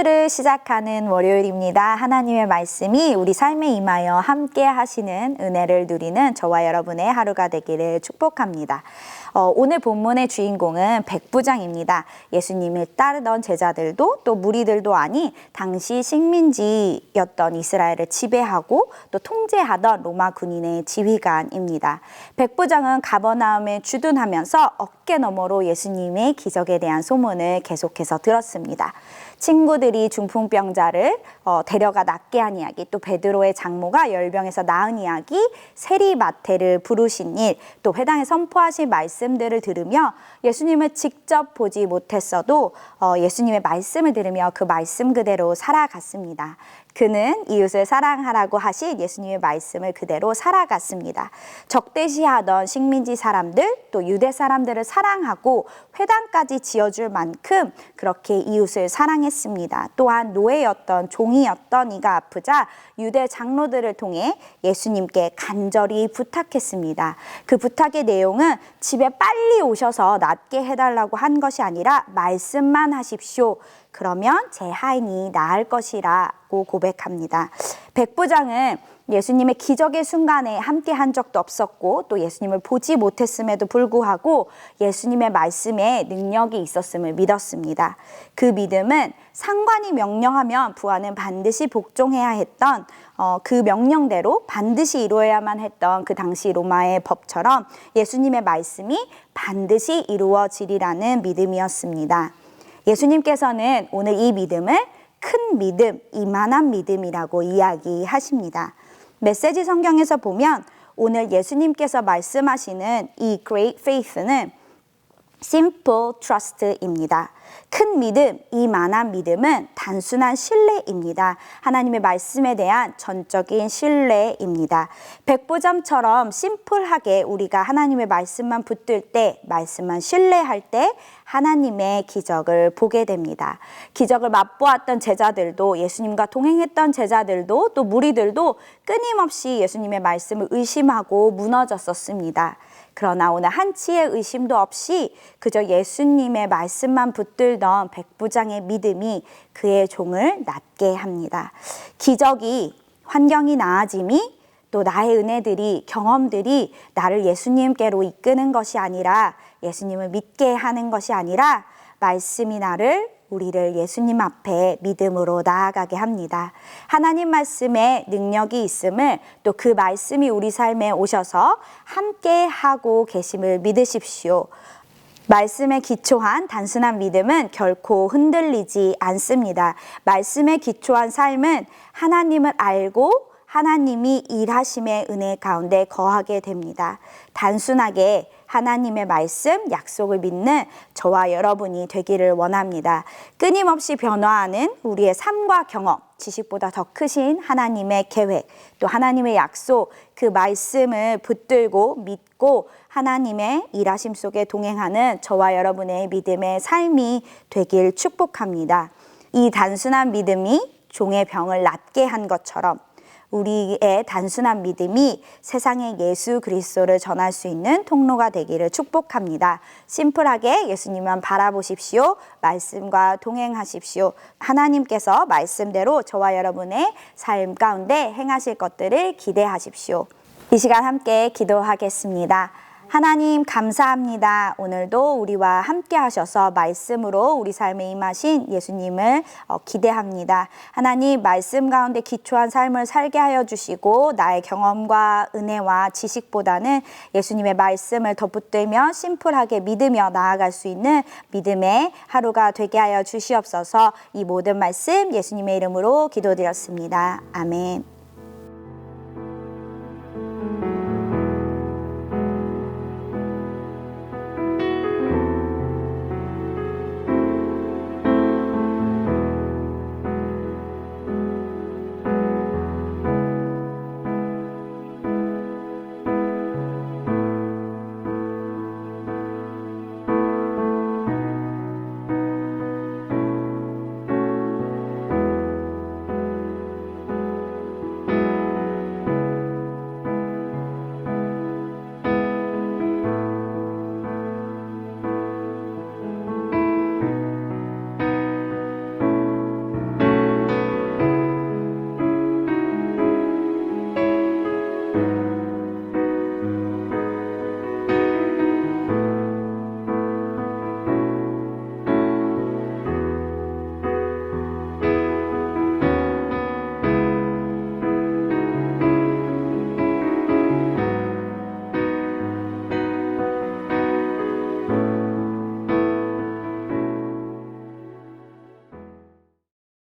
주를 시작하는 월요일입니다. 하나님의 말씀이 우리 삶에 임하여 함께 하시는 은혜를 누리는 저와 여러분의 하루가 되기를 축복합니다. 오늘 본문의 주인공은 백부장입니다. 예수님을 따르던 제자들도 또 무리들도 아닌 당시 식민지였던 이스라엘을 지배하고 또 통제하던 로마 군인의 지휘관입니다. 백부장은 가버나움에 주둔하면서 어깨너머로 예수님의 기적에 대한 소문을 계속해서 들었습니다. 친구들이 중풍병자를 데려가 낫게 한 이야기, 또 베드로의 장모가 열병에서 나은 이야기, 세리마태를 부르신 일, 또 회당에 선포하신 말씀들을 들으며 예수님을 직접 보지 못했어도 예수님의 말씀을 들으며 그 말씀 그대로 살아갔습니다. 그는 이웃을 사랑하라고 하신 예수님의 말씀을 그대로 살아갔습니다. 적대시하던 식민지 사람들, 또 유대 사람들을 사랑하고 회당까지 지어줄 만큼 그렇게 이웃을 사랑했습니다. 또한 노예였던 종이었던 이가 아프자 유대 장로들을 통해 예수님께 간절히 부탁했습니다. 그 부탁의 내용은 집에 빨리 오셔서 낫게 해달라고 한 것이 아니라 말씀만 하십시오. 그러면 제 하인이 나을 것이라고 고백합니다. 백부장은 예수님의 기적의 순간에 함께 한 적도 없었고 또 예수님을 보지 못했음에도 불구하고 예수님의 말씀에 능력이 있었음을 믿었습니다. 그 믿음은 상관이 명령하면 부하는 반드시 복종해야 했던 그 명령대로 반드시 이루어야만 했던 그 당시 로마의 법처럼 예수님의 말씀이 반드시 이루어지리라는 믿음이었습니다. 예수님께서는 오늘 이 믿음을 큰 믿음, 이만한 믿음이라고 이야기하십니다. 메시지 성경에서 보면 오늘 예수님께서 말씀하시는 이 great faith는 simple trust입니다. 큰 믿음, 이만한 믿음은 단순한 신뢰입니다. 하나님의 말씀에 대한 전적인 신뢰입니다. 백부장처럼 심플하게 우리가 하나님의 말씀만 붙들 때, 말씀만 신뢰할 때 하나님의 기적을 보게 됩니다. 기적을 맛보았던 제자들도, 예수님과 동행했던 제자들도 또 무리들도 끊임없이 예수님의 말씀을 의심하고 무너졌었습니다. 그러나 오늘 한치의 의심도 없이 그저 예수님의 말씀만 붙들던 백부장의 믿음이 그의 종을 낫게 합니다. 기적이, 환경이 나아짐이, 또 나의 은혜들이, 경험들이 나를 예수님께로 이끄는 것이 아니라, 예수님을 믿게 하는 것이 아니라 말씀이 우리를 예수님 앞에 믿음으로 나아가게 합니다. 하나님 말씀에 능력이 있음을, 또 그 말씀이 우리 삶에 오셔서 함께 하고 계심을 믿으십시오. 말씀에 기초한 단순한 믿음은 결코 흔들리지 않습니다. 말씀에 기초한 삶은 하나님을 알고 하나님이 일하심의 은혜 가운데 거하게 됩니다. 단순하게 하나님의 말씀, 약속을 믿는 저와 여러분이 되기를 원합니다. 끊임없이 변화하는 우리의 삶과 경험, 지식보다 더 크신 하나님의 계획, 또 하나님의 약속, 그 말씀을 붙들고 믿고 하나님의 일하심 속에 동행하는 저와 여러분의 믿음의 삶이 되길 축복합니다. 이 단순한 믿음이 종의 병을 낫게 한 것처럼 우리의 단순한 믿음이 세상에 예수 그리스도를 전할 수 있는 통로가 되기를 축복합니다. 심플하게 예수님만 바라보십시오. 말씀과 동행하십시오. 하나님께서 말씀대로 저와 여러분의 삶 가운데 행하실 것들을 기대하십시오. 이 시간 함께 기도하겠습니다. 하나님 감사합니다. 오늘도 우리와 함께 하셔서 말씀으로 우리 삶에 임하신 예수님을 기대합니다. 하나님 말씀 가운데 기초한 삶을 살게 하여 주시고 나의 경험과 은혜와 지식보다는 예수님의 말씀을 더 붙들며 심플하게 믿으며 나아갈 수 있는 믿음의 하루가 되게 하여 주시옵소서. 이 모든 말씀 예수님의 이름으로 기도드렸습니다. 아멘.